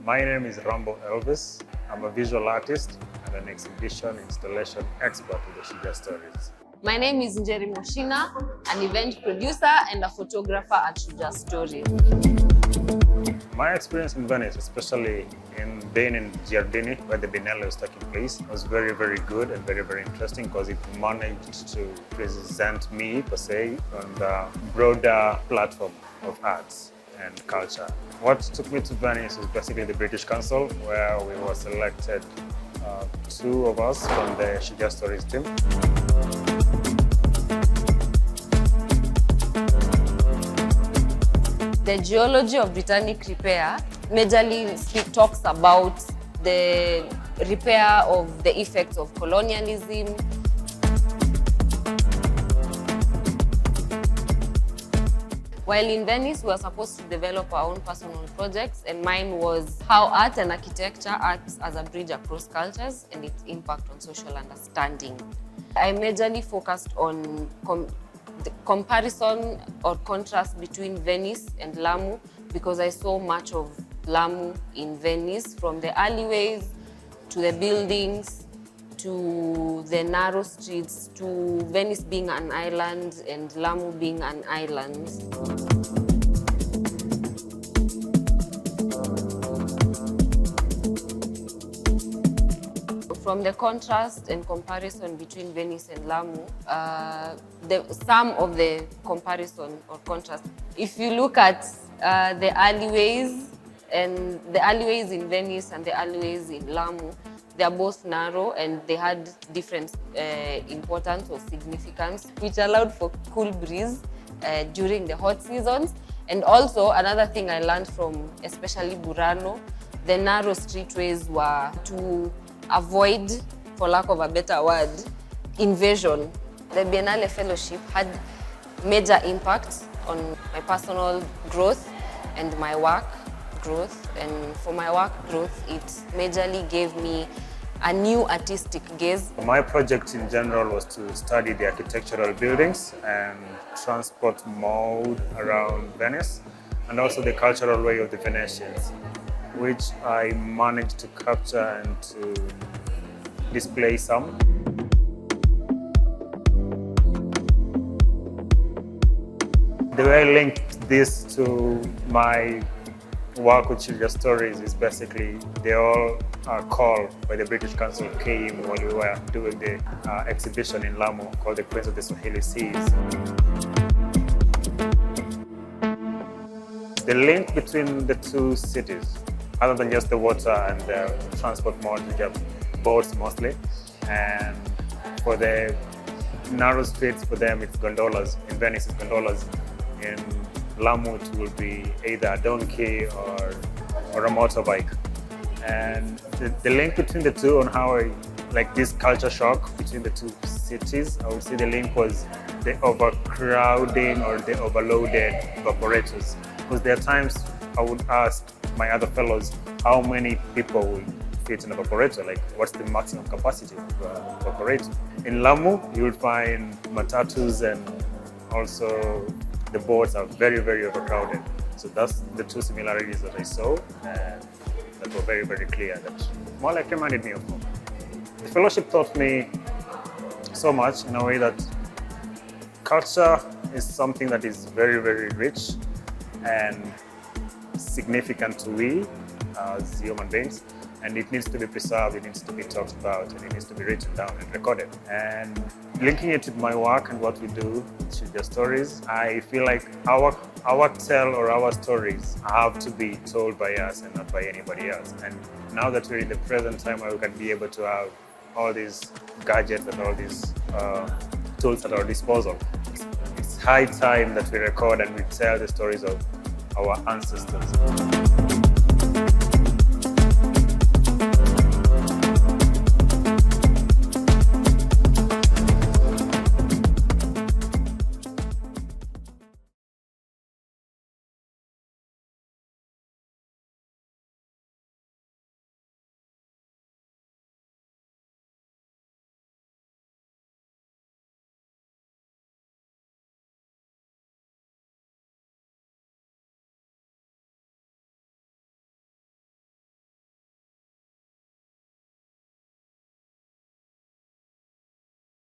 My name is Ramboh Elvis. I'm a visual artist and an exhibition installation expert with the Shujaa Stories. My name is Muchina, an event producer and a photographer at Shujaa Stories. My experience in Venice, especially in being in Giardini, where the Biennale was taking place, was very, very good and very, very interesting because it managed to present me, per se, on the broader platform of arts and culture. What took me to Venice was basically the British Council, where we were selected, two of us from the Shujaa Stories team. The Geology of Britannic Repair majorly talks about the repair of the effects of colonialism. While in Venice, we were supposed to develop our own personal projects, and mine was how art and architecture acts as a bridge across cultures and its impact on social understanding. I majorly focused on the comparison or contrast between Venice and Lamu because I saw much of Lamu in Venice, from the alleyways to the buildings to the narrow streets, to Venice being an island and Lamu being an island. From the contrast and comparison between Venice and Lamu, some of the comparison or contrast, if you look at the alleyways in Venice and the alleyways in Lamu, they are both narrow and they had different importance or significance, which allowed for cool breeze during the hot seasons. And also another thing I learned from especially Burano, the narrow streetways were to avoid, for lack of a better word, invasion. The Biennale Fellowship had major impact on my personal growth and my work growth. And for my work growth, it majorly gave me a new artistic gaze. My project in general was to study the architectural buildings and transport mode around Venice, and also the cultural way of the Venetians, which I managed to capture and to display some. The way I linked this to my work with Shujaa Stories is basically they all are called by the British Council came while we were doing the exhibition in Lamu called The Queens of the Swahili Seas. The link between the two cities, other than just the water and the transport mode, which are boats mostly, and for the narrow streets, for them it's gondolas. In Venice it's gondolas. In Lamu it will be either a donkey or a motorbike. And the link between the two on how like this culture shock between the two cities, I would say the link was the overcrowding or the overloaded evaporators. Because there are times I would ask my other fellows how many people will fit in an evaporator, like what's the maximum capacity of an evaporator. In Lamu, you will find matatus and also the boats are very, very overcrowded. So that's the two similarities that I saw and that were very, very clear that more like reminded me of home. The fellowship taught me so much in a way that culture is something that is very, very rich and significant to we as human beings, and it needs to be preserved, it needs to be talked about, and it needs to be written down and recorded. And linking it with my work and what we do with Shujaa Stories, I feel like our tale or our stories have to be told by us and not by anybody else. And now that we're in the present time where we can be able to have all these gadgets and all these tools at our disposal, it's high time that we record and we tell the stories of our ancestors.